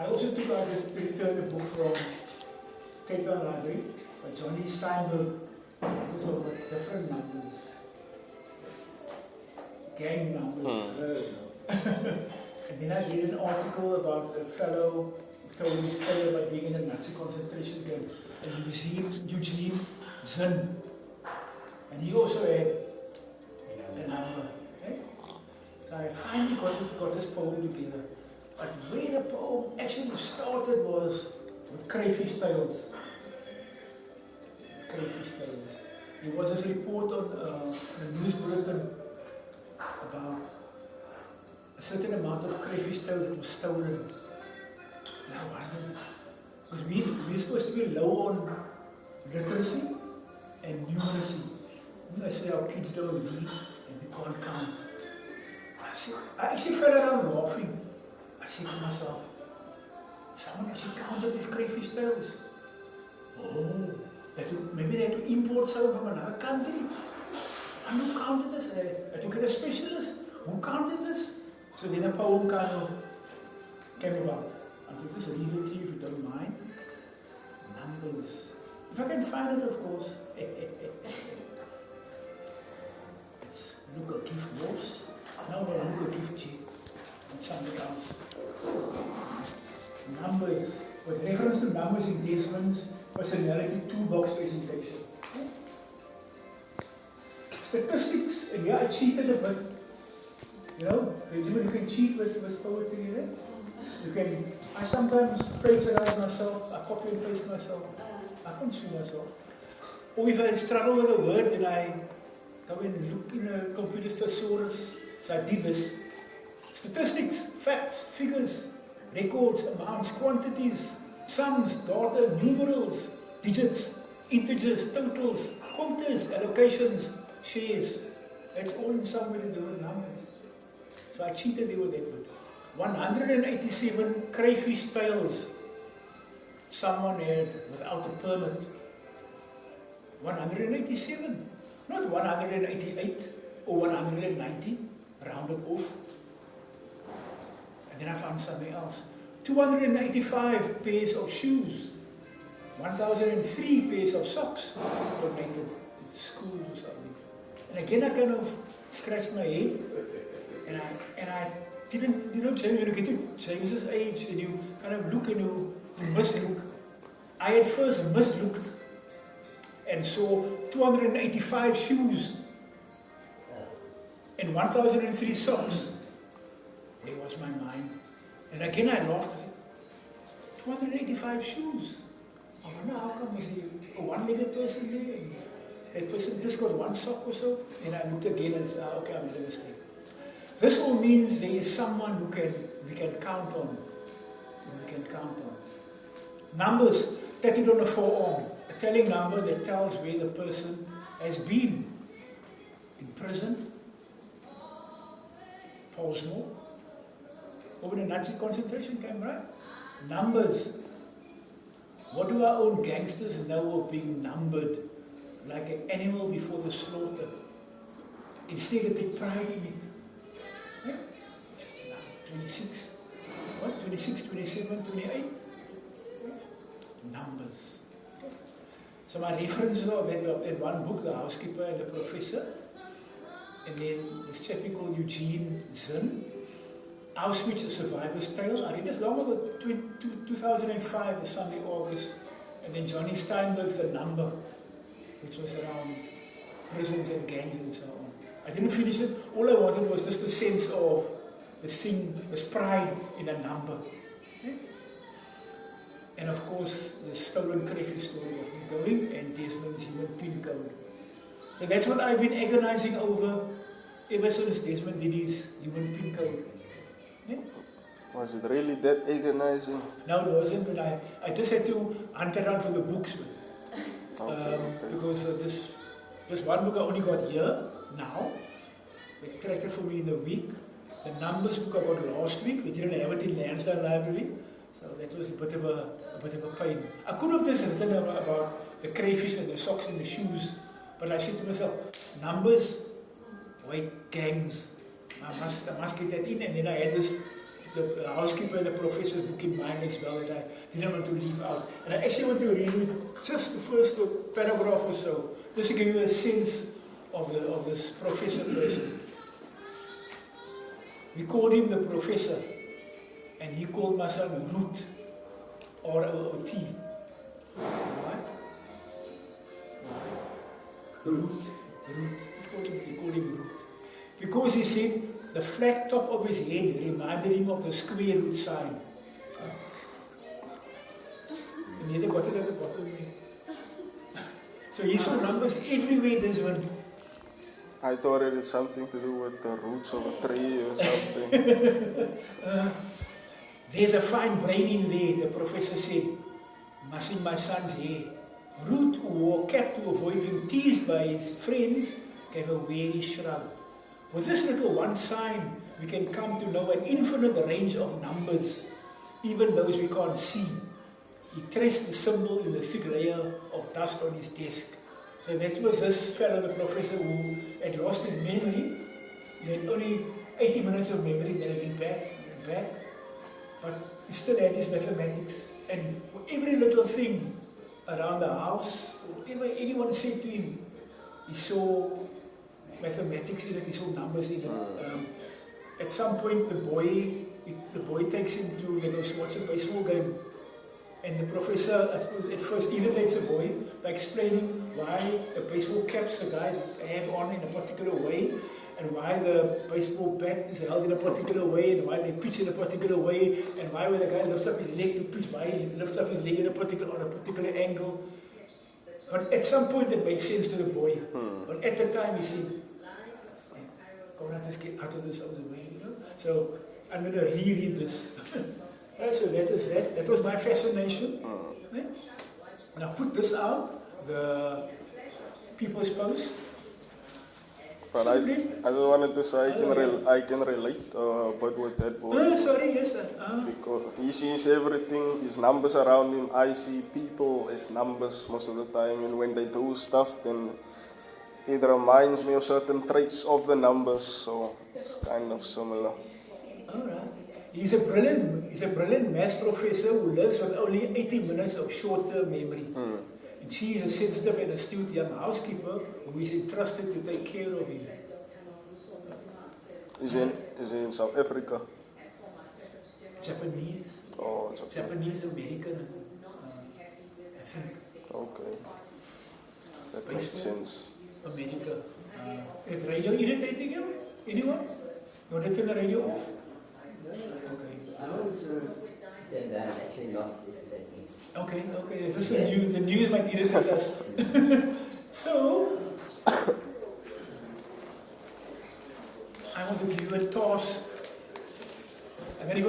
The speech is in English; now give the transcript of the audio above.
I also took out this returned book from Cape Town Library by Johnny Steinberg. It was all different numbers. Gang numbers. And then I read an article about a fellow who told his story about being in a Nazi concentration camp, and Eugene Zinn. And he also had a number. Eh? So I finally got this poem together. But where the poem actually started was with crayfish tails. There was this report on a news bulletin about a certain amount of crayfish tails that was stolen. Now I wondered, because we're supposed to be low on literacy and numeracy. I say our kids don't read and we can't count. I actually fell around laughing. I said to myself, someone actually counted these crayfish tails. Oh, maybe they had to import some from another country. And who counted this? I had to get a specialist. Who counted this? So then a poem kind of came about. I took this read it to you if you don't mind. Numbers. If I can find it, of course. It's Luca gift horse. No, Luca gift cheap. It's something else. Numbers. With reference to numbers in Desmond's personality toolbox presentation. Statistics, and yeah, I cheated a bit. You know, you can cheat with poetry, right? You can, I sometimes plagiarize myself, I copy and paste myself, I can't sue myself. Or if I struggle with a word, then I go and look in a computer's thesaurus. So I did this. Statistics, facts, figures, records, amounts, quantities, sums, data, numerals, digits, integers, totals, quotas, allocations, shares. That's all in some way to do with numbers. So I cheated there with that word. 187 crayfish tails someone had without a permit. 187, not 188 or 190, rounded off. And then I found something else. 285 pairs of shoes, 1,003 pairs of socks donated to school or something. And again I kind of scratched my head and I didn't, you know, when you get to James's age and you kind of look and you mislook. I at first mislooked and saw 285 shoes and 1,003 socks. Where was my mind? And again I laughed. I said, 285 shoes. I wonder how come is he a one-legged person there? And that person just got one sock or so. And I looked again and said, okay, I made a mistake. This all means there is someone who we can count on. We can count on. Numbers tattooed on a forearm. A telling number that tells where the person has been. In prison. Pollsmoor. Over the Nazi concentration camp, right? Numbers. What do our own gangsters know of being numbered like an animal before the slaughter? Instead they take pride in it. Yeah? 26. What? 26, 27, 28? Numbers. So my references are in one book, The Housekeeper and the Professor. And then this chap called Eugene Zinn. Auschwitz, A Survivor's Tale. I read this long ago, 2005, Sunday, August. And then Johnny Steinberg's The Number, which was around prisons and gangs and so on. I didn't finish it. All I wanted was just a sense of this thing, this pride in a number. Okay? And of course, the stolen crayfish story got me going, and Desmond's human pin code. So that's what I've been agonizing over ever since Desmond did his human pin code. Yeah? Was it really that agonizing? No, it wasn't, but I just had to hunt around for the books. Okay. Because this one book I only got here, now. They tracked it for me in a week. The numbers book I got last week. They didn't have it in Lansdowne Library. So that was a bit of a pain. I could have just written about the crayfish and the socks and the shoes, but I said to myself, numbers, white gangs, I must get that in. And then I had this the housekeeper and the professor's book in mind as well that I didn't want to leave out. And I actually want to read just the first paragraph or so, just to give you a sense of this professor person. We called him the professor, and he called my son Root, R-O-O-T. Right? Root. He called him Root. Because he said the flat top of his head reminded him of the square root sign. And he got it at the bottom there. So he saw numbers everywhere this one. I thought it had something to do with the roots of a tree or something. There's a fine brain in there, the professor said. Must in my son's hair. Root, who wore Kapp to avoid being teased by his friends, gave a weary shrug. With this little one sign, we can come to know an infinite range of numbers, even those we can't see. He traced the symbol in the thick layer of dust on his desk. So that was this fellow, the professor, who had lost his memory. He had only 80 minutes of memory, then he went back. But he still had his mathematics. And for every little thing around the house, whatever anyone said to him, he saw mathematics in it, he saw numbers in it. At some point, the boy takes him to, they go watch a baseball game. And the professor, I suppose, at first irritates the boy by explaining why the baseball caps the guys have on in a particular way, and why the baseball bat is held in a particular way, and why they pitch in a particular way, and why when the guy lifts up his leg to pitch, why he lifts up his leg on a particular angle. But at some point it made sense to the boy. But at the time he said, "Come on, let's get out of this other way," you know. So I'm going to reread this. So that is that. That was my fascination. Yeah? And I put this out, the People's Post. But I just wanted to say I can relate but with that boy. Sorry, yes. Because he sees everything, his numbers around him. I see people as numbers most of the time, and when they do stuff, then it reminds me of certain traits of the numbers. So it's kind of similar. All right. He's a brilliant maths professor who lives with only 80 minutes of short-term memory. And she is a sensitive and astute young housekeeper who is entrusted to take care of him. Is he in South Africa? Japanese. Oh, it's okay. Japanese American, I think. Okay. That makes sense. America. Is radio irritating you? Anyone? You want to turn the radio off? Okay. Okay, this is the news might irritate us. So, I want to give you a task. I'm going to go